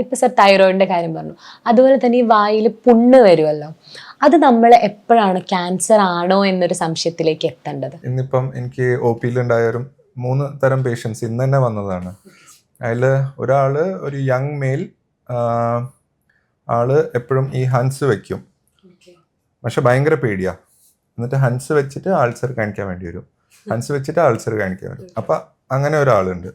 ഇപ്പം സർ തൈറോയിഡിൻ്റെ കാര്യം പറഞ്ഞു, അതുപോലെ തന്നെ ഈ വായിൽ പുണ്ണ് വരുമല്ലോ, അത് നമ്മൾ എപ്പോഴാണ് ക്യാൻസർ ആണോ എന്നൊരു സംശയത്തിലേക്ക് എത്തേണ്ടത്? ഇന്നിപ്പം എനിക്ക് ഒ പിയിലുണ്ടായ 3 തരം പേഷ്യൻസ് ഇന്ന് തന്നെ വന്നതാണ്. അതിൽ ഒരാൾ ഒരു യങ് മെയിൽ, ആള് എപ്പോഴും ഈ ഹൻസ് വെക്കും, പക്ഷെ ഭയങ്കര പേടിയാ. എന്നിട്ട് ഹൻസ് വെച്ചിട്ട് ആൾസർ കാണിക്കാൻ വേണ്ടി വരും, ഹൻസ് വെച്ചിട്ട് ആൾസർ കാണിക്കാൻ വരും. അപ്പം അങ്ങനെ ഒരാളുണ്ട്.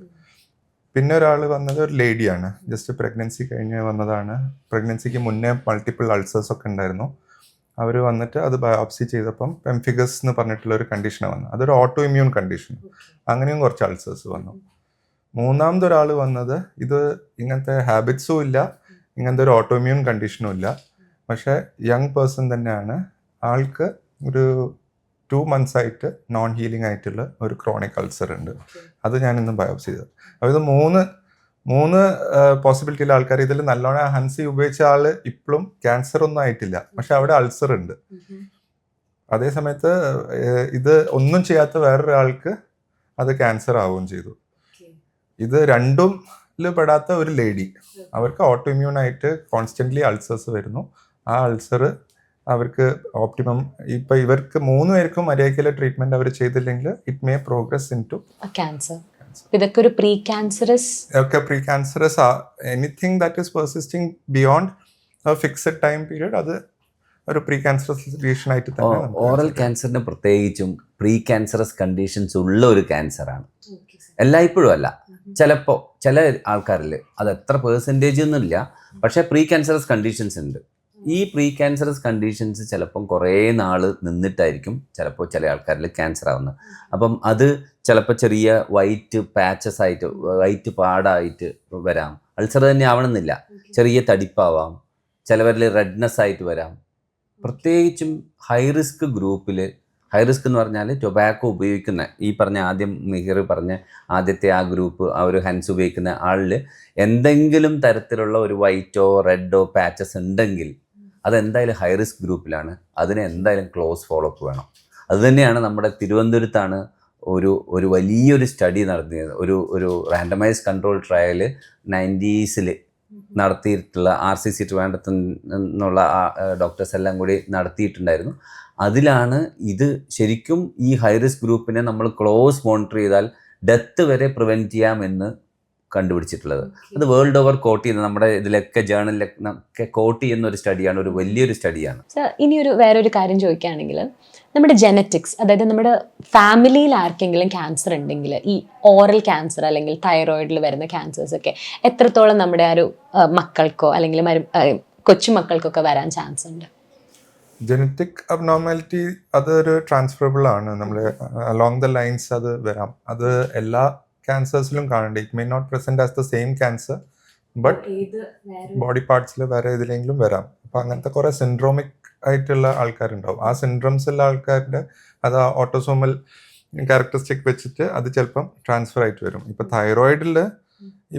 പിന്നെ ഒരാൾ വന്നത് ഒരു ലേഡിയാണ്, ജസ്റ്റ് പ്രഗ്നൻസി കഴിഞ്ഞ് വന്നതാണ്. പ്രഗ്നൻസിക്ക് മുന്നേ മൾട്ടിപ്പിൾ അൾസേഴ്സ് ഒക്കെ ഉണ്ടായിരുന്നു. അവർ വന്നിട്ട് അത് ബയോപ്സി ചെയ്തപ്പം പെംഫിഗസ് എന്ന് പറഞ്ഞിട്ടുള്ള ഒരു കണ്ടീഷനാണ് വന്നത്. അതൊരു ഓട്ടോ ഇമ്മ്യൂൺ കണ്ടീഷൻ. അങ്ങനെയും കുറച്ച് അൾസേഴ്സ് വന്നു. മൂന്നാമതൊരാൾ വന്നത് ഇത് ഇങ്ങനത്തെ ഹാബിറ്റ്സും ഇല്ല, ഇങ്ങനത്തെ ഒരു ഓട്ടോ ഇമ്മ്യൂൺ കണ്ടീഷനും ഇല്ല, പക്ഷേ യങ് പേഴ്സൺ തന്നെയാണ്. ആൾക്ക് ഒരു 2 months ആയിട്ട് നോൺ ഹീലിംഗ് ആയിട്ടുള്ള ഒരു ക്രോണിക് അൾസർ ഉണ്ട്. അത് ഞാൻ ഇന്ന് ബയോപ്സി ചെയ്തത്. അപ്പോൾ ഇത് മൂന്ന് പോസിബിലിറ്റിയുള്ള ആൾക്കാർ. ഇതിൽ നല്ലോണം ഹൻസി ഉപയോഗിച്ച ആള് ഇപ്പോഴും ക്യാൻസർ ഒന്നും ആയിട്ടില്ല, പക്ഷെ അവിടെ അൾസർ ഉണ്ട്. അതേ സമയത്ത് ഇത് ഒന്നും ചെയ്യാത്ത വേറൊരാൾക്ക് അത് ക്യാൻസർ ആവുകയും ചെയ്തു. ഇത് രണ്ടും പെടാത്ത ഒരു ലേഡി, അവർക്ക് ഓട്ടോ ഇമ്മ്യൂൺ ആയിട്ട് കോൺസ്റ്റന്റ്ലി അൾസേഴ്സ് വരുന്നു. ആ അൾസർ അവർക്ക് ഓപ്റ്റിമം, ഇപ്പൊ ഇവർക്ക് 3 പേർക്കും മര്യാദയ്ക്കുള്ള ട്രീറ്റ്മെന്റ് അവർ ചെയ്തില്ലെങ്കിൽ it may progress in to cancer. ഇതൊക്കെ ഒരു precancerous anything that is persisting beyond fixed time period, അത് ഒരു പ്രീ ക്യാൻസറസ് ലീഷൻ ആയിട്ട് തന്നെ. ഓറൽ ക്യാൻസറിന് പ്രത്യേകിച്ചും പ്രീ ക്യാൻസറസ് കണ്ടീഷൻസ് ഉള്ള ഒരു ക്യാൻസറാണ്. എല്ലായ്പ്പോഴും അല്ല, ചിലപ്പോൾ ചില ആൾക്കാരിൽ അത് എത്ര പെർസെൻറ്റേജ് ഒന്നുമില്ല, പക്ഷേ പ്രീ ക്യാൻസറസ് കണ്ടീഷൻസ് ഉണ്ട്. ഈ പ്രീ ക്യാൻസറസ് കണ്ടീഷൻസ് ചിലപ്പം കുറേ നാൾ നിന്നിട്ടായിരിക്കും ചിലപ്പോൾ ചില ആൾക്കാരിൽ ക്യാൻസർ ആവുന്നത്. അപ്പം അത് ചിലപ്പോൾ ചെറിയ വൈറ്റ് പാച്ചസ് ആയിട്ട്, വൈറ്റ് പാടായിട്ട് വരാം. അൾസർ തന്നെ ആവണമെന്നില്ല, ചെറിയ തടിപ്പാവാം, ചിലവരിൽ റെഡ്നെസ് ആയിട്ട് വരാം. പ്രത്യേകിച്ചും ഹൈ റിസ്ക് ഗ്രൂപ്പിൽ, ഹൈ റിസ്ക് എന്ന് പറഞ്ഞാൽ ടൊബാക്കോ ഉപയോഗിക്കുന്ന, ഈ പറഞ്ഞ ആദ്യം മിഹിർ പറഞ്ഞ ആദ്യത്തെ ആ ഗ്രൂപ്പ്, ആ ഒരു ഹൻസ് ഉപയോഗിക്കുന്ന ആളിൽ എന്തെങ്കിലും തരത്തിലുള്ള ഒരു വൈറ്റോ റെഡോ പാച്ചസ് ഉണ്ടെങ്കിൽ അതെന്തായാലും ഹൈ റിസ്ക് ഗ്രൂപ്പിലാണ്. അതിന് എന്തായാലും ക്ലോസ് ഫോളോ അപ്പ് വേണം. അതുതന്നെയാണ് നമ്മുടെ തിരുവനന്തപുരത്താണ് ഒരു വലിയൊരു സ്റ്റഡി നടത്തിയത്. ഒരു റാൻഡമൈസ് കൺട്രോൾ ട്രയൽ 90s നടത്തിയിട്ടുള്ള RCC ട്രിവാൻഡ്രത്ത് നിന്നുള്ള ഡോക്ടേഴ്സ് എല്ലാം കൂടി നടത്തിയിട്ടുണ്ടായിരുന്നു. അതിലാണ് ഇത് ശരിക്കും ഈ ഹൈ റിസ്ക് ഗ്രൂപ്പിനെ നമ്മൾ ക്ലോസ് മോണിറ്റർ ചെയ്താൽ ഡെത്ത് വരെ പ്രിവെൻറ്റ് ചെയ്യാമെന്ന് കണ്ടുപിടിച്ചിട്ടുള്ളത്. അത് വേൾഡ് ഓവർ കോട്ട് ചെയ്യുന്ന, നമ്മുടെ ഇതിലൊക്കെ ജേർണലിലൊക്കെ കോട്ട് ചെയ്യുന്ന ഒരു സ്റ്റഡിയാണ്, ഒരു വലിയൊരു സ്റ്റഡിയാണ്. ഇനി വേറൊരു കാര്യം ചോദിക്കുകയാണെങ്കിൽ, നമ്മുടെ ജെനറ്റിക്സ്, അതായത് നമ്മുടെ ഫാമിലിയിൽ ആർക്കെങ്കിലും ക്യാൻസർ ഉണ്ടെങ്കിൽ, ഈ ഓറൽ ക്യാൻസർ അല്ലെങ്കിൽ തൈറോയിഡിൽ വരുന്ന ക്യാൻസേഴ്സ് ഒക്കെ എത്രത്തോളം നമ്മുടെ ആ ഒരു മക്കൾക്കോ അല്ലെങ്കിൽ കൊച്ചുമക്കൾക്കൊക്കെ വരാൻ ചാൻസ് ഉണ്ട്? ജനറ്റിക് അബ്നോർമാലിറ്റി അതൊരു ട്രാൻസ്ഫറബിൾ ആണ്. നമ്മൾ അലോങ് ദ ലൈൻസ് അത് വരാം. അത് എല്ലാ ക്യാൻസേഴ്സിലും കാണുന്നുണ്ട്. It may not present as the same cancer, but body പാർട്സിൽ വേറെ ഇതിലെങ്കിലും വരാം. അപ്പം അങ്ങനത്തെ കുറേ സിൻഡ്രോമിക് ആയിട്ടുള്ള ആൾക്കാരുണ്ടാവും. ആ സിൻഡ്രോംസ് ഉള്ള ആൾക്കാരുടെ അത് ഓട്ടോസോമൽ ക്യാരക്ടറിസ്റ്റിക് വെച്ചിട്ട് അത് ചിലപ്പം ട്രാൻസ്ഫർ ആയിട്ട് വരും. ഇപ്പം തൈറോയിഡിൽ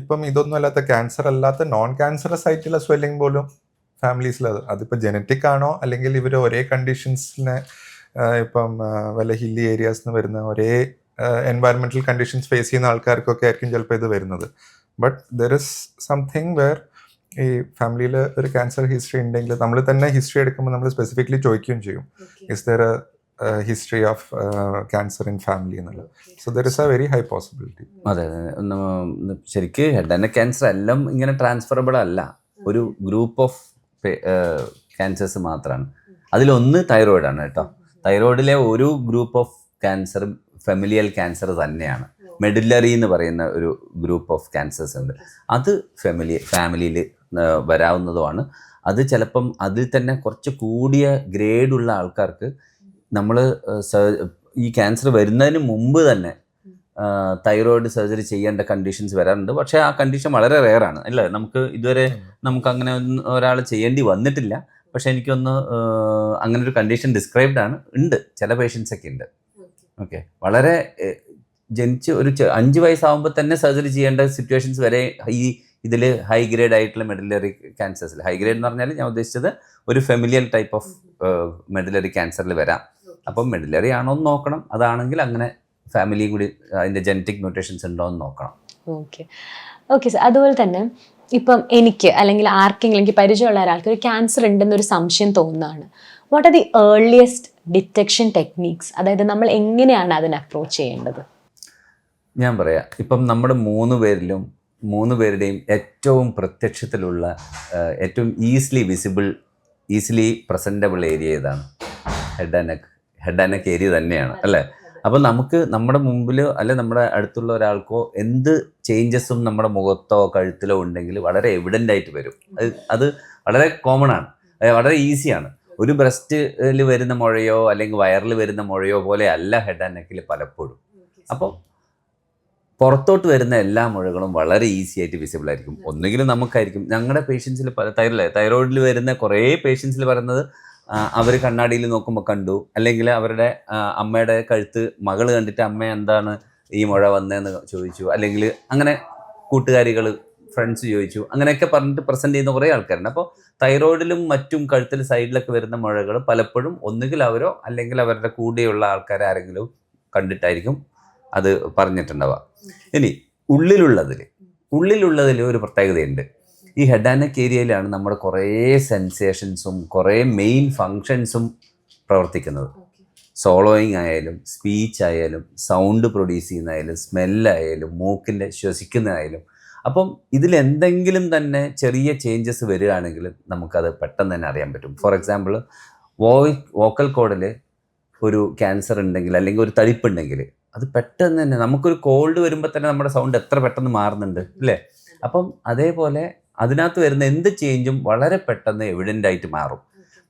ഇപ്പം ഇതൊന്നും അല്ലാത്ത ക്യാൻസർ അല്ലാത്ത നോൺ ക്യാൻസറസ് ആയിട്ടുള്ള സ്വെല്ലിംഗ് പോലും ഫാമിലീസിൽ അതിപ്പോൾ ജനറ്റിക് ആണോ അല്ലെങ്കിൽ ഇവർ ഒരേ കണ്ടീഷൻസിനെ, ഇപ്പം വല്ല ഹില്ലി ഏരിയാസിൽ നിന്ന് വരുന്ന ഒരേ എൻവയറമെന്റൽ കണ്ടീഷൻസ് ഫേസ് ചെയ്യുന്ന ആൾക്കാർക്കൊക്കെ ആയിരിക്കും ചിലപ്പോൾ ഇത് വരുന്നത്. But there is something where ഈ ഫാമിലിയിൽ ഒരു ക്യാൻസർ ഹിസ്റ്ററി ഉണ്ടെങ്കിൽ നമ്മൾ തന്നെ ഹിസ്റ്ററി എടുക്കുമ്പോൾ നമ്മൾ സ്പെസിഫിക്കലി ചോദിക്കുകയും ചെയ്യും, is there a history of cancer in family എന്നുള്ളത്. So there is a very high possibility. അതെ, ശരിക്ക് ഹെഡ് ആൻഡ് നെക്ക് ക്യാൻസർ എല്ലാം ഇങ്ങനെ ട്രാൻസ്ഫറബിൾ അല്ല. ഒരു ഗ്രൂപ്പ് ഓഫ് ക്യാൻസേഴ്സ് മാത്രമാണ്. അതിലൊന്ന് തൈറോയിഡാണ് കേട്ടോ. തൈറോയിഡിലെ ഒരു group of cancer familial cancer തന്നെയാണ്. മെഡുലറി എന്ന് പറയുന്ന ഒരു ഗ്രൂപ്പ് ഓഫ് ക്യാൻസേഴ്സ് ഉണ്ട്. അത് ഫാമിലിയിൽ വരാവുന്നതുമാണ്. അത് ചിലപ്പം അതിൽ തന്നെ കുറച്ച് കൂടിയ ഗ്രേഡുള്ള ആൾക്കാർക്ക് നമ്മൾ ഈ ക്യാൻസർ വരുന്നതിന് മുമ്പ് തന്നെ തൈറോയിഡ് സർജറി ചെയ്യേണ്ട കണ്ടീഷൻസ് വരാറുണ്ട്. പക്ഷേ ആ കണ്ടീഷൻ വളരെ റെയറാണ് അല്ലേ. ഇതുവരെ അങ്ങനെ ഒരാൾ ചെയ്യേണ്ടി വന്നിട്ടില്ല. പക്ഷെ എനിക്കൊന്ന് അങ്ങനെ ഒരു കണ്ടീഷൻ ഡിസ്ക്രൈബ്ഡ് ഉണ്ട്, ചില പേഷ്യൻസൊക്കെ ഉണ്ട്. ഓക്കെ, വളരെ ജനിച്ച് ഒരു 5 വയസ്സാകുമ്പോൾ തന്നെ സർജറി ചെയ്യേണ്ട സിറ്റുവേഷൻസ് വരെ ഇതിൽ ഹൈ ഗ്രേഡ് ആയിട്ടുള്ള മെഡുലറി ക്യാൻസേഴ്സിൽ, ഹൈ ഗ്രേഡ് എന്ന് പറഞ്ഞാൽ ഞാൻ ഉദ്ദേശിച്ചത് ഒരു ഫെമിലിയൽ ടൈപ്പ് ഓഫ് മെഡുലറി ക്യാൻസറിൽ വരാം. അപ്പം മെഡുലറി ആണോ എന്ന് നോക്കണം. അതാണെങ്കിൽ അങ്ങനെ ഫാമിലിയും കൂടി അതിൻ്റെ ജനറ്റിക് മ്യൂട്ടേഷൻസ് ഉണ്ടോ എന്ന് നോക്കണം. Okay okay sir. അതുപോലെ തന്നെ ഇപ്പം എനിക്ക് അല്ലെങ്കിൽ ആർക്കെങ്കിലും എനിക്ക് പരിചയമുള്ള ഒരാൾക്ക് ഒരു ക്യാൻസർ ഉണ്ടെന്നൊരു സംശയം തോന്നുന്നതാണ്. What are the earliest detection techniques? അതായത് നമ്മൾ എങ്ങനെയാണ് അതിനെ അപ്രോച്ച് ചെയ്യേണ്ടത്? ഞാൻ പറയാം, ഇപ്പം നമ്മുടെ മൂന്ന് പേരുടെയും ഏറ്റവും പ്രത്യക്ഷത്തിലുള്ള ഏറ്റവും ഈസിലി പ്രസൻറ്റബിൾ ഏരിയ ഇതാണ് ഹെഡ് ആൻഡ് നെക്ക് ഏരിയ തന്നെയാണ് അല്ലേ. അപ്പോൾ നമുക്ക് നമ്മുടെ മുമ്പിലോ അല്ലെ നമ്മുടെ അടുത്തുള്ള ഒരാൾക്കോ എന്ത് ചേഞ്ചസും നമ്മുടെ മുഖത്തോ കഴുത്തിലോ ഉണ്ടെങ്കിൽ വളരെ എവിഡൻ്റ് ആയിട്ട് വരും. അത് വളരെ കോമൺ ആണ്, വളരെ ഈസിയാണ്. ഒരു ബ്രസ്റ്റിൽ വരുന്ന മുഴയോ അല്ലെങ്കിൽ വയറിൽ വരുന്ന മുഴയോ പോലെ അല്ല ഹെഡ് ആൻഡ് നെക്കിൽ പലപ്പോഴും. അപ്പോൾ പുറത്തോട്ട് വരുന്ന എല്ലാ മുഴകളും വളരെ ഈസി ആയിട്ട് വിസിബിൾ ആയിരിക്കും. ഒന്നുകിലും നമുക്കായിരിക്കും, ഞങ്ങളുടെ പേഷ്യൻസിൽ തൈറോയിഡിൽ വരുന്ന കുറേ പേഷ്യൻസിൽ പറയുന്നത് അവർ കണ്ണാടിയിൽ നോക്കുമ്പോൾ കണ്ടു, അല്ലെങ്കിൽ അവരുടെ അമ്മയുടെ കഴുത്ത് മകൾ കണ്ടിട്ട് അമ്മ എന്താണ് ഈ മുഴ വന്നതെന്ന് ചോദിച്ചു, അല്ലെങ്കിൽ അങ്ങനെ കൂട്ടുകാരികൾ ഫ്രണ്ട്സ് ചോദിച്ചു, അങ്ങനെയൊക്കെ പറഞ്ഞിട്ട് പ്രസൻറ്റ് ചെയ്യുന്ന കുറേ ആൾക്കാരുണ്ട്. അപ്പോൾ തൈറോയിഡിലും മറ്റും കഴുത്തിൽ സൈഡിലൊക്കെ വരുന്ന മുഴകൾ പലപ്പോഴും ഒന്നുകിൽ അവരോ അല്ലെങ്കിൽ അവരുടെ കൂടെയുള്ള ആൾക്കാർ ആരെങ്കിലും കണ്ടിട്ടായിരിക്കും അത് പറഞ്ഞിട്ടുണ്ടാവുക. ഇനി ഉള്ളിലുള്ളതിൽ ഒരു പ്രത്യേകതയുണ്ട്. ഈ ഹെഡ് ആൻഡ് നെക്ക് ഏരിയയിലാണ് നമ്മുടെ കുറേ സെൻസേഷൻസും കുറേ മെയിൻ ഫങ്ഷൻസും പ്രവർത്തിക്കുന്നത്. സോളോയിങ് ആയാലും സ്പീച്ച് ആയാലും സൗണ്ട് പ്രൊഡ്യൂസ് ചെയ്യുന്നതായാലും സ്മെല്ലായാലും മൂക്കിൻ്റെ ശ്വസിക്കുന്നതായാലും. അപ്പം ഇതിലെന്തെങ്കിലും തന്നെ ചെറിയ ചേഞ്ചസ് വരികയാണെങ്കിൽ നമുക്കത് പെട്ടെന്ന് തന്നെ അറിയാൻ പറ്റും. ഫോർ എക്സാമ്പിൾ, വോക്കൽ കോഡിൽ ഒരു ക്യാൻസർ ഉണ്ടെങ്കിൽ അല്ലെങ്കിൽ ഒരു തടിപ്പുണ്ടെങ്കിൽ അത് പെട്ടെന്ന് തന്നെ, നമുക്കൊരു കോൾഡ് വരുമ്പോൾ തന്നെ നമ്മുടെ സൗണ്ട് എത്ര പെട്ടെന്ന് മാറുന്നുണ്ട് അല്ലേ. അപ്പം അതേപോലെ അതിനകത്ത് വരുന്ന എന്ത് ചേഞ്ചും വളരെ പെട്ടെന്ന് എവിഡൻ്റ് ആയിട്ട് മാറും.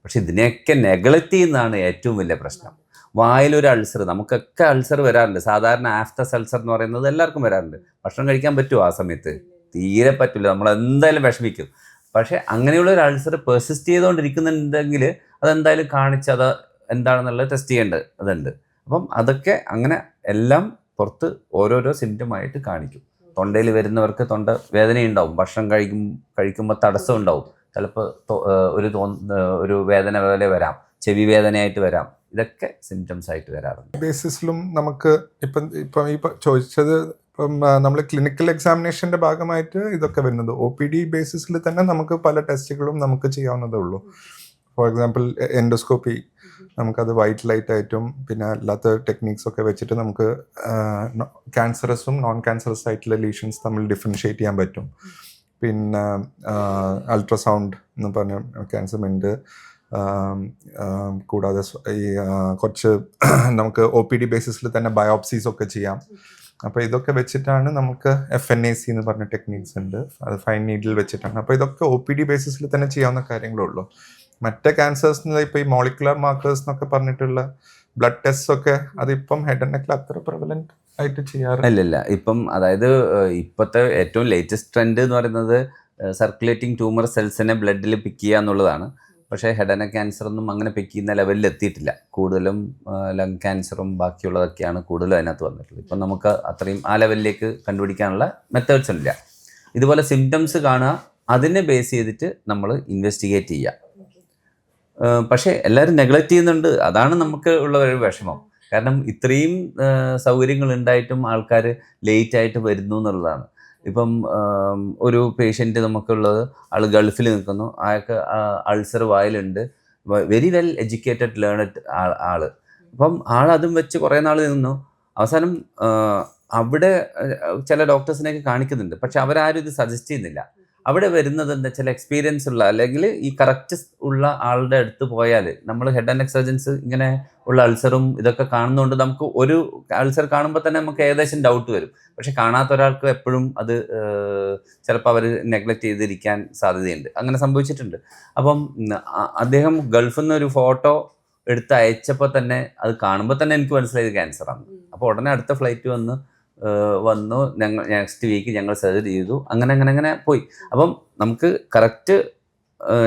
പക്ഷെ ഇതിനെയൊക്കെ നെഗ്ലക്റ്റ് ചെയ്യുന്നതാണ് ഏറ്റവും വലിയ പ്രശ്നം. വായിലൊരു അൾസർ, നമുക്കൊക്കെ അൾസർ വരാറുണ്ട്. സാധാരണ ആഫ്റ്റസ് അൾസർ എന്ന് പറയുന്നത് എല്ലാവർക്കും വരാറുണ്ട്. ഭക്ഷണം കഴിക്കാൻ പറ്റുമോ ആ സമയത്ത്? തീരെ പറ്റില്ല, നമ്മൾ എന്തായാലും വിഷമിക്കും. പക്ഷേ അങ്ങനെയുള്ള ഒരു അൾസർ പെർസിസ്റ്റ് ചെയ്തുകൊണ്ടിരിക്കുന്നുണ്ടെങ്കിൽ അതെന്തായാലും കാണിച്ച് അത് എന്താണെന്നുള്ളത് ടെസ്റ്റ് ചെയ്യേണ്ടത് അതുണ്ട്. അപ്പം അതൊക്കെ അങ്ങനെ എല്ലാം പുറത്ത് ഓരോരോ സിംറ്റമായിട്ട് കാണിക്കും. തൊണ്ടയിൽ വരുന്നവർക്ക് തൊണ്ട വേദനയുണ്ടാവും, ഭക്ഷണം കഴിക്കുമ്പോൾ തടസ്സം ഉണ്ടാവും, ചിലപ്പോൾ ഒരു വേദന പോലെ വരാം, ചെവി വേദനയായിട്ട് വരാം. ഇതൊക്കെ സിംറ്റംസ് ആയിട്ട് വരാറുണ്ട്. ബേസിസിലും നമുക്ക് ഇപ്പം ഈ ചോദിച്ചത്, ഇപ്പം നമ്മൾ ക്ലിനിക്കൽ എക്സാമിനേഷൻ്റെ ഭാഗമായിട്ട് ഇതൊക്കെ വരുന്നത്. OPD ബേസിസിൽ തന്നെ നമുക്ക് പല ടെസ്റ്റുകളും നമുക്ക് ചെയ്യാവുന്നതേ ഉള്ളൂ. ഫോർ എക്സാമ്പിൾ എൻഡോസ്കോപ്പി, നമുക്കത് വൈറ്റ് ലൈറ്റ് ആയിട്ടും പിന്നെ അല്ലാത്ത ടെക്നീക്സ് ഒക്കെ വെച്ചിട്ട് നമുക്ക് ക്യാൻസറസും നോൺ ക്യാൻസറസ് ആയിട്ടുള്ള ലീഷൻസ് തമ്മിൽ ഡിഫറൻഷിയേറ്റ് ചെയ്യാൻ പറ്റും. പിന്നെ അൾട്രാസൗണ്ട് എന്ന് പറഞ്ഞ ക്യാൻസർമെൻറ്റ്, കൂടാതെ ഈ കുറച്ച് നമുക്ക് OPD ബേസിസിൽ തന്നെ ബയോപ്സീസ് ഒക്കെ ചെയ്യാം. അപ്പോൾ ഇതൊക്കെ വെച്ചിട്ടാണ് നമുക്ക് FNAC എന്ന് പറഞ്ഞ ടെക്നീക്സ് ഉണ്ട്, അത് ഫൈൻ നീഡിൽ വെച്ചിട്ടാണ്. അപ്പോൾ ഇതൊക്കെ OPD ബേസിസിൽ തന്നെ ചെയ്യാവുന്ന കാര്യങ്ങളുള്ളൂ. മറ്റേ ക്യാൻസേഴ്സ് ഇപ്പോൾ ഈ മോളിക്കുലർ മാർക്കേഴ്സ് എന്നൊക്കെ പറഞ്ഞിട്ടുള്ള ബ്ലഡ് ടെസ്റ്റ് ഒക്കെ അതിപ്പം ഹെഡ് ആൻഡ് നെക്കിൽ അത്ര പ്രിവലന്റ് ആയിട്ട് ചെയ്യാറില്ല. ഇല്ല. ഇപ്പം അതായത് ഇപ്പോഴത്തെ ഏറ്റവും ലേറ്റസ്റ്റ് ട്രെൻഡ് എന്ന് പറയുന്നത് സർക്കുലേറ്റിംഗ് ട്യൂമർ സെൽസിനെ ബ്ലഡിൽ പിക്ക് ചെയ്യുക എന്നുള്ളതാണ്. പക്ഷേ ഹെഡ് ആൻഡ് നെക്ക് ക്യാൻസറൊന്നും അങ്ങനെ പിക്ക് ചെയ്യുന്ന ലെവലിൽ എത്തിയിട്ടില്ല. കൂടുതലും ലങ് ക്യാൻസറും ബാക്കിയുള്ളതൊക്കെയാണ് കൂടുതലും അതിനകത്ത് വന്നിട്ടുള്ളത്. ഇപ്പം നമുക്ക് അത്രയും ആ ലെവലിലേക്ക് കണ്ടുപിടിക്കാനുള്ള മെത്തേഡ്സ് ഇല്ല. ഇതുപോലെ സിംറ്റംസ് കാണുക, അതിനെ ബേസ് ചെയ്തിട്ട് നമ്മൾ ഇൻവെസ്റ്റിഗേറ്റ് ചെയ്യുക. പക്ഷേ എല്ലാവരും നെഗ്ലക്റ്റ് ചെയ്യുന്നുണ്ട്. അതാണ് നമുക്ക് ഉള്ള ഒരു വിഷമം. കാരണം ഇത്രയും സൗകര്യങ്ങൾ ഉണ്ടായിട്ടും ആൾക്കാർ ലേറ്റ് ആയിട്ട് വരുന്നു എന്നുള്ളതാണ്. ഇപ്പം ഒരു പേഷ്യൻ്റ് നമുക്കുള്ളത്, ആൾ ഗൾഫിൽ നിൽക്കുന്നു, അയാൾക്ക് അൾസർ വായിലുണ്ട്, വെരി വെൽ എഡ്യൂക്കേറ്റഡ് ലേണഡ് ആൾ. അപ്പം ആളതും വെച്ച് കുറേ നാൾ നിന്നു. അവസാനം അവിടെ ചില ഡോക്ടേഴ്സിനെയൊക്കെ കാണിക്കുന്നുണ്ട്, പക്ഷെ അവരാരും ഇത് സജസ്റ്റ് ചെയ്യുന്നില്ല. അവിടെ വരുന്നത് എന്താ വെച്ചാൽ എക്സ്പീരിയൻസ് ഉള്ള അല്ലെങ്കിൽ ഈ കറക്റ്റ് ഉള്ള ആളുടെ അടുത്ത് പോയാൽ, നമ്മൾ ഹെഡ് ആൻഡ് നെക്ക് സർജൻസ് ഇങ്ങനെ ഉള്ള അൾസറും ഇതൊക്കെ കാണുന്നതുകൊണ്ട് നമുക്ക് ഒരു അൾസർ കാണുമ്പോൾ തന്നെ നമുക്ക് ഏകദേശം ഡൗട്ട് വരും. പക്ഷെ കാണാത്ത ഒരാൾക്ക് എപ്പോഴും അത് ചിലപ്പോൾ അവർ നെഗ്ലക്റ്റ് ചെയ്തിരിക്കാൻ സാധ്യതയുണ്ട്. അങ്ങനെ സംഭവിച്ചിട്ടുണ്ട്. അപ്പം അദ്ദേഹം ഗൾഫിൽ നിന്ന് ഒരു ഫോട്ടോ എടുത്ത് അയച്ചപ്പോൾ തന്നെ അത് കാണുമ്പോൾ തന്നെ എനിക്ക് മനസ്സിലായത് ക്യാൻസറാണ്. അപ്പോൾ ഉടനെ അടുത്ത ഫ്ലൈറ്റ് വന്നു, ഞങ്ങൾ നെക്സ്റ്റ് വീക്ക് ഞങ്ങൾ സർജറി ചെയ്തു. അങ്ങനെ പോയി. അപ്പം നമുക്ക് കറക്റ്റ്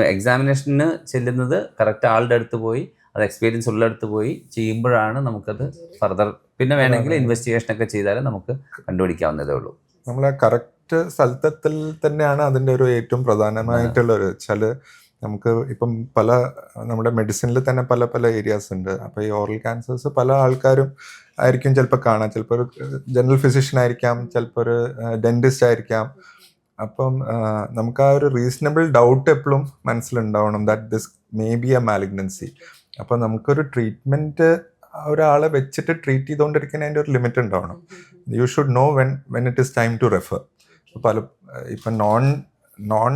എക്സാമിനേഷന് ചെല്ലുന്നത് കറക്റ്റ് ആളുടെ അടുത്ത് പോയി, അത് എക്സ്പീരിയൻസ് ഉള്ള അടുത്ത് പോയി ചെയ്യുമ്പോഴാണ് നമുക്കത് ഫർദർ പിന്നെ വേണമെങ്കിൽ ഇൻവെസ്റ്റിഗേഷനൊക്കെ ചെയ്താൽ നമുക്ക് കണ്ടുപിടിക്കാവുന്നതേ ഉള്ളൂ. നമ്മളെ കറക്റ്റ് സ്ഥലത്തെത്തൽ തന്നെയാണ് അതിൻ്റെ ഒരു ഏറ്റവും പ്രധാനമായിട്ടുള്ള ഒരു വെച്ചാൽ, നമുക്ക് ഇപ്പം നമ്മുടെ മെഡിസിനിൽ തന്നെ പല ഏരിയാസ് ഉണ്ട്. അപ്പോൾ ഈ ഓറൽ ക്യാൻസേഴ്സ് പല ആൾക്കാരും ആയിരിക്കും ചിലപ്പോൾ കാണാം. ചിലപ്പോൾ ഒരു ജനറൽ ഫിസിഷ്യൻ ആയിരിക്കാം, ചിലപ്പോൾ ഒരു ഡെന്റിസ്റ്റ് ആയിരിക്കാം, അപ്പം നമുക്ക് ആ ഒരു റീസണബിൾ ഡൗട്ട് എപ്പോഴും മനസ്സിലുണ്ടാവണം that this may be a malignancy. അപ്പം നമുക്കൊരു ട്രീറ്റ്മെൻറ്റ് ഒരാളെ വെച്ചിട്ട് ട്രീറ്റ് ചെയ്തുകൊണ്ടിരിക്കുന്നതിൻ്റെ ഒരു ലിമിറ്റ് ഉണ്ടാവണം. You should know when it is time to refer. ഇപ്പം നോൺ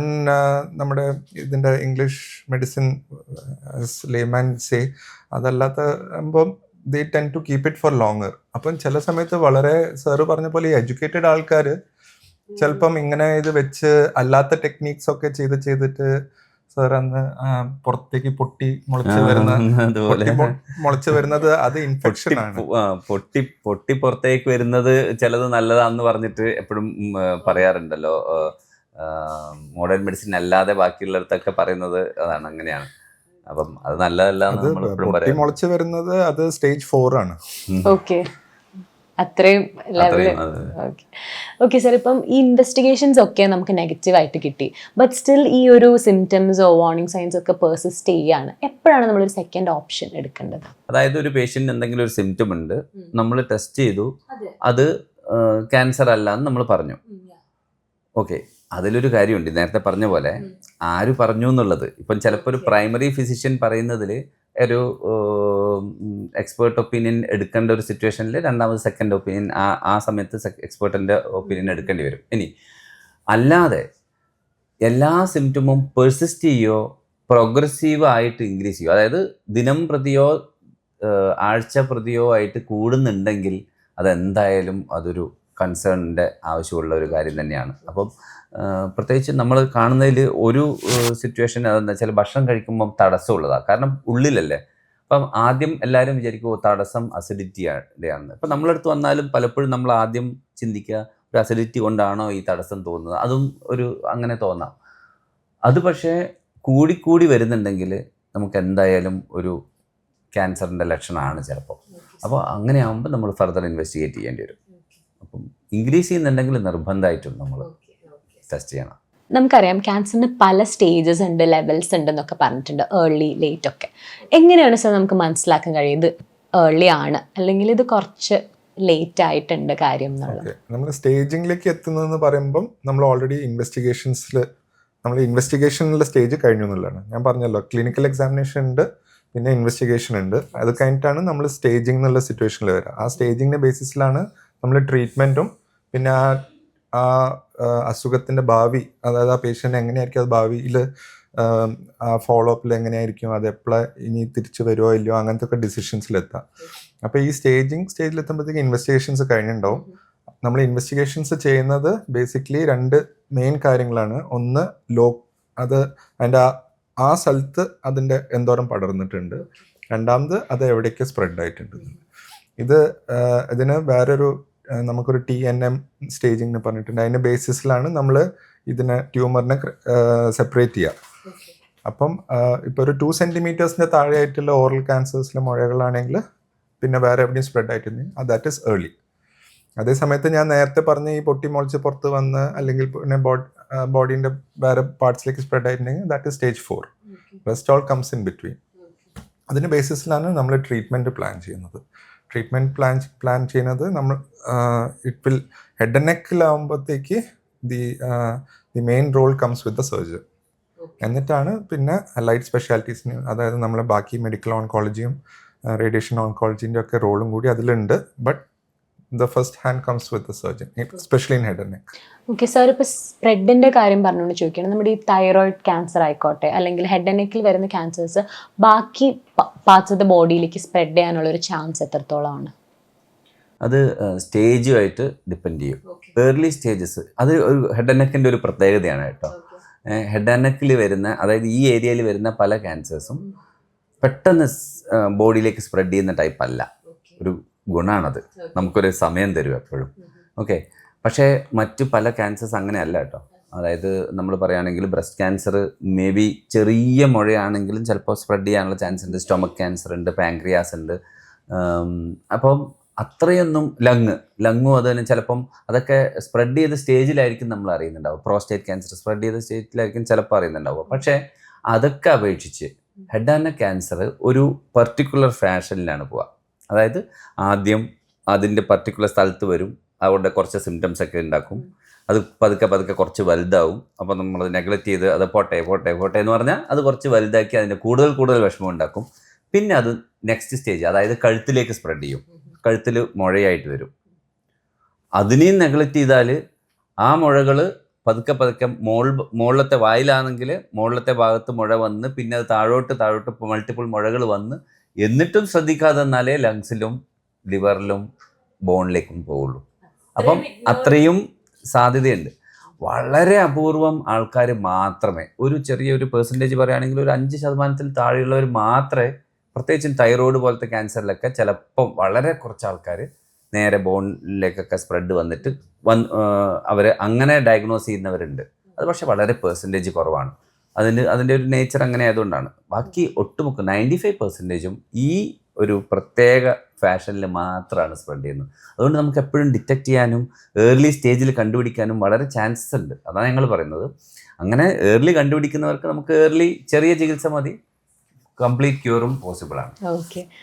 നമ്മുടെ ഇതിൻ്റെ ഇംഗ്ലീഷ് മെഡിസിൻ ലേമാൻ സേ അതല്ലാത്ത ആകുമ്പം they tend to keep it for longer. അപ്പം ചില സമയത്ത് വളരെ സാറ് പറഞ്ഞ പോലെ ഈ എഡ്യൂക്കേറ്റഡ് ആൾക്കാർ ചിലപ്പം ഇങ്ങനെ ഇത് വെച്ച് അല്ലാത്ത ടെക്നീക്സ് ഒക്കെ ചെയ്തിട്ട് സാർ അന്ന് പുറത്തേക്ക് പൊട്ടി മുളച്ച് വരുന്നത് അത് ഇൻഫെക്ഷൻ ആണ്. പൊട്ടി പുറത്തേക്ക് വരുന്നത് ചിലത് നല്ലതാന്ന് പറഞ്ഞിട്ട് എപ്പോഴും പറയാറുണ്ടല്ലോ. മോഡേൺ മെഡിസിൻ അല്ലാതെ ബാക്കിയുള്ളിടത്തൊക്കെ പറയുന്നത് അതാണ്, അങ്ങനെയാണ്. അപ്പം അത് നല്ലതല്ല. പൊട്ടി മുളച്ച് വരുന്നത് അത് സ്റ്റേജ് 4 ആണ്. ഓക്കെ, അത്രയും ലെവല്. ഓക്കെ സാർ, ഇപ്പം ഈ ഇൻവെസ്റ്റിഗേഷൻസ് ഒക്കെ നമുക്ക് നെഗറ്റീവ് ആയിട്ട് കിട്ടി, ബട്ട് സ്റ്റിൽ ഈ ഒരു സിംറ്റംസോ വാർണിംഗ് സൈൻസ് ഒക്കെ പെർസിസ്റ്റ് ചെയ്യാണ്, എപ്പോഴാണ് നമ്മളൊരു സെക്കൻഡ് ഓപ്ഷൻ എടുക്കേണ്ടത്? അതായത് ഒരു പേഷ്യന്റ് എന്തെങ്കിലും ഒരു സിംറ്റം ഉണ്ട്, നമ്മൾ ടെസ്റ്റ് ചെയ്തു, അത് ക്യാൻസർ അല്ല എന്ന് നമ്മൾ പറഞ്ഞു. ഓക്കെ, അതിലൊരു കാര്യമുണ്ട്, നേരത്തെ പറഞ്ഞ പോലെ ആര് പറഞ്ഞു എന്നുള്ളത്. ഇപ്പം ചിലപ്പോൾ ഒരു പ്രൈമറി ഫിസിഷ്യൻ പറയുന്നതിൽ ഒരു എക്സ്പേർട്ട് ഒപ്പീനിയൻ എടുക്കേണ്ട ഒരു സിറ്റുവേഷനിൽ രണ്ടാമത് സെക്കൻഡ് ഒപ്പീനിയൻ ആ സമയത്ത് എക്സ്പേർട്ടിൻ്റെ ഒപ്പീനിയൻ എടുക്കേണ്ടി വരും. ഇനി അല്ലാതെ എല്ലാ സിംറ്റമും പെർസിസ്റ്റ് ചെയ്യോ പ്രോഗ്രസീവ് ആയിട്ട് ഇൻക്രീസ് ചെയ്യോ, അതായത് ദിനം പ്രതിയോ ആഴ്ച പ്രതിയോ ആയിട്ട് കൂടുന്നുണ്ടെങ്കിൽ അതെന്തായാലും അതൊരു കൺസേണിൻ്റെ ആവശ്യമുള്ള ഒരു കാര്യം തന്നെയാണ്. അപ്പം പ്രത്യേകിച്ച് നമ്മൾ കാണുന്നതിൽ ഒരു സിറ്റുവേഷൻ അതെന്താ വെച്ചാൽ ഭക്ഷണം കഴിക്കുമ്പം തടസ്സമുള്ളതാണ്. കാരണം ഉള്ളിലല്ലേ. അപ്പം ആദ്യം എല്ലാവരും വിചാരിക്കും തടസ്സം അസിഡിറ്റിയാണ്. ഇപ്പം നമ്മളടുത്ത് വന്നാലും പലപ്പോഴും നമ്മൾ ആദ്യം ചിന്തിക്കുക ഒരു അസിഡിറ്റി കൊണ്ടാണോ ഈ തടസ്സം തോന്നുന്നത്, അതും ഒരു അങ്ങനെ തോന്നാം. അത് പക്ഷേ കൂടിക്കൂടി വരുന്നുണ്ടെങ്കിൽ നമുക്ക് എന്തായാലും ഒരു ക്യാൻസറിൻ്റെ ലക്ഷണമാണ് ചിലപ്പോൾ. അപ്പോൾ അങ്ങനെയാകുമ്പോൾ നമ്മൾ ഫർദർ ഇൻവെസ്റ്റിഗേറ്റ് ചെയ്യേണ്ടി വരും. അപ്പം ഇൻക്രീസ് ചെയ്യുന്നുണ്ടെങ്കിൽ നിർബന്ധമായിട്ടും നമ്മൾ ടെസ്റ്റ് ചെയ്യണം. നമുക്കറിയാം ക്യാൻസറിന് പല സ്റ്റേജസ് ഉണ്ട്, ലെവൽസ് ഉണ്ട് എന്നൊക്കെ പറഞ്ഞിട്ടുണ്ട്, ഏർലി ലേറ്റ് ഒക്കെ. എങ്ങനെയാണ് സാർ നമുക്ക് മനസ്സിലാക്കാൻ കഴിയും ഇത് ഏർലി ആണ് അല്ലെങ്കിൽ ഇത് കുറച്ച് ലേറ്റ് ആയിട്ടുണ്ട് കാര്യം എന്നുള്ളത്? നമ്മൾ സ്റ്റേജിങ്ങിലേക്ക് എത്തുന്നതെന്ന് പറയുമ്പം നമ്മൾ ഓൾറെഡി ഇൻവെസ്റ്റിഗേഷനിലെ സ്റ്റേജ് കഴിഞ്ഞു എന്നുള്ളതാണ്. ഞാൻ പറഞ്ഞല്ലോ, ക്ലിനിക്കൽ എക്സാമിനേഷൻ ഉണ്ട്, പിന്നെ ഇൻവെസ്റ്റിഗേഷൻ ഉണ്ട്. അത് കഴിഞ്ഞിട്ടാണ് നമ്മൾ സ്റ്റേജിങ് എന്നുള്ള സിറ്റുവേഷനിൽ വരിക. ആ സ്റ്റേജിങ്ങിൻ്റെ ബേസിസിലാണ് നമ്മൾ ട്രീറ്റ്മെൻറ്റും പിന്നെ ആ അസുഖത്തിൻ്റെ ഭാവി, അതായത് ആ പേഷ്യൻ്റ് എങ്ങനെയായിരിക്കും അത് ഭാവിയിൽ ആ ഫോളോ അപ്പിൽ എങ്ങനെയായിരിക്കും, അത് എപ്പോഴാണ് ഇനി തിരിച്ചു വരുമോ ഇല്ലയോ, അങ്ങനത്തെ ഒക്കെ ഡിസിഷൻസിലെത്താം. അപ്പോൾ ഈ സ്റ്റേജിലെത്തുമ്പോഴത്തേക്ക് ഇൻവെസ്റ്റിഗേഷൻസ് കഴിഞ്ഞിട്ടുണ്ടാവും. നമ്മൾ ഇൻവെസ്റ്റിഗേഷൻസ് ചെയ്യുന്നത് ബേസിക്കലി 2 മെയിൻ കാര്യങ്ങളാണ്. ഒന്ന് അത് അതിൻ്റെ ആ സ്ഥലത്ത് അതിൻ്റെ എന്തോരം പടർന്നിട്ടുണ്ട്, രണ്ടാമത് അത് എവിടേക്ക് സ്പ്രെഡ് ആയിട്ടുണ്ട്. ഇതിന് വേറൊരു നമുക്കൊരു TNM സ്റ്റേജിങ് എന്ന് പറഞ്ഞിട്ടുണ്ട്. അതിൻ്റെ ബേസിസിലാണ് നമ്മൾ ഇതിനെ ട്യൂമറിനെ സെപ്പറേറ്റ് ചെയ്യുക. അപ്പം ഇപ്പോൾ ഒരു 2 സെൻറ്റിമീറ്റേഴ്സിൻ്റെ താഴെയായിട്ടുള്ള ഓറൽ ക്യാൻസേഴ്സിലെ മുഴകളാണെങ്കിൽ പിന്നെ വേറെ എവിടെയും സ്പ്രെഡ് ആയിട്ടുണ്ടെങ്കിൽ ദാറ്റ് ഈസ് ഏർലി. അതേസമയത്ത് ഞാൻ നേരത്തെ പറഞ്ഞ ഈ പൊട്ടി മുളച്ച് പുറത്ത് വന്ന് അല്ലെങ്കിൽ പിന്നെ ബോഡീൻ്റെ വേറെ പാർട്സിലേക്ക് സ്പ്രെഡ് ആയിട്ടുണ്ടെങ്കിൽ that is stage 4. Rest all comes in between. അതിൻ്റെ ബേസിസിലാണ് നമ്മൾ ട്രീറ്റ്മെൻറ്റ് പ്ലാൻ ചെയ്യുന്നത്. പ്ലാൻ ചെയ്യുന്നത് നമ്മൾ ഇറ്റ് വിൽ ഹെഡ് ആൻഡ് നെക്കിലാവുമ്പോഴത്തേക്ക് the main role comes with the surgeon. എന്നിട്ടാണ് പിന്നെ അലൈഡ് സ്പെഷ്യാലിറ്റീസിന്, അതായത് നമ്മളെ ബാക്കി മെഡിക്കൽ ഓൺകോളജിയും റേഡിയേഷൻ ഓൺകോളജിൻ്റെ ഒക്കെ റോളും കൂടി അതിലുണ്ട്. But the first hand comes with the surgeon, especially in head and neck. Okay sir, ഇപ്പോൾ സ്പ്രെഡിൻ്റെ കാര്യം പറഞ്ഞുകൊണ്ട് ചോദിക്കുകയാണ്. നമ്മുടെ ഈ തൈറോയിഡ് ക്യാൻസർ ആയിക്കോട്ടെ അല്ലെങ്കിൽ ഹെഡ് ആൻഡ് നെക്കിൽ വരുന്ന ക്യാൻസേഴ്സ് ബാക്കി പാർട്സ് ഓഫ് ദ ബോഡിയിലേക്ക് സ്പ്രെഡ് ചെയ്യാനുള്ള ഒരു ചാൻസ് എത്രത്തോളമാണ്? അത് സ്റ്റേജുമായിട്ട് ഡിപ്പെൻഡ് ചെയ്യും. ഏർലി സ്റ്റേജസ് അത് ഒരു ഹെഡ് ആൻഡ് നെക്കിൻ്റെ ഒരു പ്രത്യേകതയാണ് കേട്ടോ. ഹെഡ് ആൻഡ് നെക്കിൽ വരുന്ന, അതായത് ഈ ഏരിയയിൽ വരുന്ന പല ക്യാൻസേഴ്സും പെട്ടെന്ന് ബോഡിയിലേക്ക് സ്പ്രെഡ് ചെയ്യുന്ന ടൈപ്പ് അല്ല. ഒരു ഗുണമാണത്, നമുക്കൊരു സമയം തരും എപ്പോഴും. ഓക്കെ, പക്ഷേ മറ്റു പല ക്യാൻസേഴ്സ് അങ്ങനെയല്ല കേട്ടോ. അതായത് നമ്മൾ പറയുകയാണെങ്കിൽ ബ്രസ്റ്റ് ക്യാൻസർ മേ ബി ചെറിയ മുഴയാണെങ്കിലും ചിലപ്പോൾ സ്പ്രെഡ് ചെയ്യാനുള്ള ചാൻസ് ഉണ്ട്. സ്റ്റൊമക് ക്യാൻസർ ഉണ്ട്, പാൻക്രിയാസ് ഉണ്ട്. അപ്പം അത്രയൊന്നും ലങ്ങും അത് തന്നെ ചിലപ്പം അതൊക്കെ സ്പ്രെഡ് ചെയ്ത സ്റ്റേജിലായിരിക്കും നമ്മൾ അറിയുന്നുണ്ടാവും. പ്രോസ്റ്റേറ്റ് ക്യാൻസർ സ്പ്രെഡ് ചെയ്ത സ്റ്റേജിലായിരിക്കും ചിലപ്പോൾ അറിയുന്നുണ്ടാവുക. പക്ഷേ അതൊക്കെ അപേക്ഷിച്ച് ഹെഡ് ആൻഡ് നെക്ക് ക്യാൻസർ ഒരു പർട്ടിക്കുലർ ഫാഷനിലാണ് പോവുക. അതായത് ആദ്യം അതിൻ്റെ പർട്ടിക്കുലർ സ്ഥലത്ത് വരും, അവിടെ കുറച്ച് സിംറ്റംസ് ഒക്കെ ഉണ്ടാക്കും. അത് പതുക്കെ പതുക്കെ കുറച്ച് വലുതാവും. അപ്പോൾ നമ്മൾ നെഗ്ലക്റ്റ് ചെയ്ത് അത് പോട്ടെ പോട്ടെ പോട്ടെ എന്ന് പറഞ്ഞാൽ അത് കുറച്ച് വലുതാക്കി അതിൻ്റെ കൂടുതൽ വിഷമം ഉണ്ടാക്കും. പിന്നെ അത് നെക്സ്റ്റ് സ്റ്റേജ്, അതായത് കഴുത്തിലേക്ക് സ്പ്രെഡ് ചെയ്യും. കഴുത്തിൽ മുഴയായിട്ട് വരും. അതിനെയും നെഗ്ലക്റ്റ് ചെയ്താൽ ആ മുഴകൾ പതുക്കെ പതുക്കെ മുകളിലത്തെ വായിലാണെങ്കിൽ മുകളിലത്തെ ഭാഗത്ത് മുഴ വന്ന് പിന്നെ അത് താഴോട്ട് മൾട്ടിപ്പിൾ മുഴകൾ വന്ന് എന്നിട്ടും ശ്രദ്ധിക്കാതെ എന്നാലേ ലങ്സിലും ലിവറിലും ബോണിലേക്കും പോവുള്ളൂ. അപ്പം അത്രയും സാധ്യതയുണ്ട്. വളരെ അപൂർവം ആൾക്കാർ മാത്രമേ, ഒരു ചെറിയൊരു പെർസെൻറ്റേജ് പറയുകയാണെങ്കിൽ ഒരു 5% താഴെയുള്ളവർ മാത്രമേ, പ്രത്യേകിച്ചും തൈറോയ്ഡ് പോലത്തെ ക്യാൻസറിലൊക്കെ ചിലപ്പം വളരെ കുറച്ച് ആൾക്കാർ നേരെ ബോണിലേക്കൊക്കെ സ്പ്രെഡ് വന്നിട്ട് അവർ അങ്ങനെ ഡയഗ്നോസ് ചെയ്യുന്നവരുണ്ട്. അത് പക്ഷെ വളരെ പെർസെൻറ്റേജ് കുറവാണ്. അതിൻ്റെ ഒരു നേച്ചർ അങ്ങനെ ആയതുകൊണ്ടാണ്. ബാക്കി ഒട്ടുമുക്ക 95% ഈ ഒരു പ്രത്യേക ഫാഷനിൽ മാത്രമാണ് സ്പ്രെഡ് ചെയ്യുന്നത്. അതുകൊണ്ട് നമുക്ക് എപ്പോഴും ഡിറ്റക്ട് ചെയ്യാനും ഏർലി സ്റ്റേജിൽ കണ്ടുപിടിക്കാനും വളരെ ചാൻസസ് ഉണ്ട്. അതാണ് ഞങ്ങൾ പറയുന്നത്. അങ്ങനെ ഏർലി കണ്ടുപിടിക്കുന്നവർക്ക് നമുക്ക് ഏർലി ചെറിയ ചികിത്സ മതി, കംപ്ലീറ്റ് ക്യൂറും പോസിബിൾ ആണ്. ഓക്കെ.